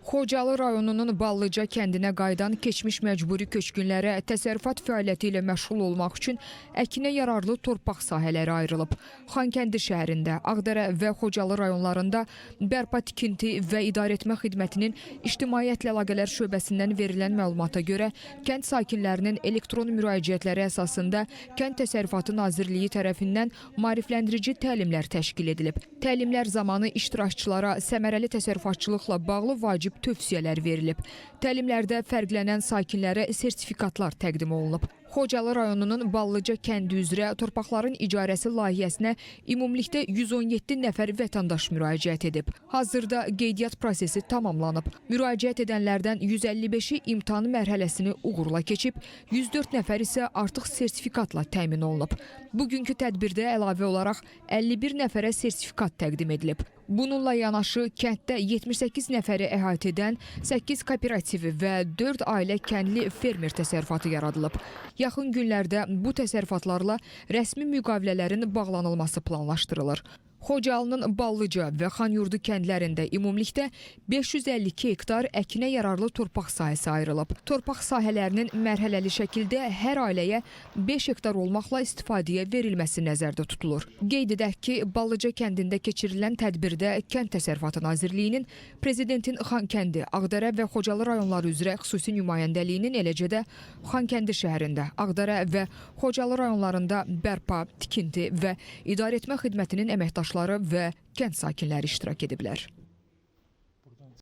Xocalı rayonunun Ballıca kəndinə qayıdan keçmiş məcburi köçkünlərə təsərrüfat fəaliyyəti ilə məşğul olmaq üçün əkinə yararlı torpaq sahələri ayrılıb. Xankəndi şəhərində, Ağdərə və Xocalı rayonlarında bərpa tikinti və idarəetmə xidmətinin İctimaiyyətlə Əlaqələr şöbəsindən verilən məlumata görə kənd sakinlərinin elektron müraciətləri əsasında Kənd Təsərrüfatı Nazirliyi tərəfindən maarifləndirici təlimlər təşkil edilib. Təlimlər zamanı iştirakçılara səmərəli təsərrüfatçılıqla bağlı vacib tövsiyələr verilib. Təlimlərdə fərqlənən sakinlərə sertifikatlar təqdim olunub. Xocalı rayonunun Ballıca kəndi üzrə torpaqların icarəsi layihəsinə ümumilikdə 117 nəfər vətəndaş müraciət edib. Hazırda qeydiyyat prosesi tamamlanıb. Müraciət edənlərdən 155-i imtahan mərhələsini uğurla keçib, 104 nəfər isə artıq sertifikatla təmin olunub. Bugünkü tədbirdə əlavə olaraq 51 nəfərə sertifikat təqdim edilib. Bununla yanaşı kənddə 78 nəfəri əhatə edən 8 kooperativi və 4 ailə kəndli fermer təsərrüfatı yaradılıb. Yaxın günlərdə bu təsərrüfatlarla rəsmi müqavilələrin bağlanılması planlaşdırılır. Xocalının Ballıca və Xanyurdu kəndlərində ümumilikdə 552 hektar əkinə yararlı torpaq sahəsi ayrılıb. Torpaq sahələrinin mərhələli şəkildə hər ailəyə 5 hektar olmaqla istifadəyə verilməsi nəzərdə tutulur. Qeyd edək ki, Ballıca kəndində keçirilən tədbirdə Kənd Təsərrüfatı Nazirliyinin, Prezidentin Xankəndi, Ağdərə və Xocalı rayonları üzrə xüsusi nümayəndəliyinin, eləcə də Xankəndi şəhərində, Ağdərə və Xocalı rayonlarında bərpa, tikinti və idarəetmə xidmətinin əməkdaşları və kənd sakinləri iştirak ediblər.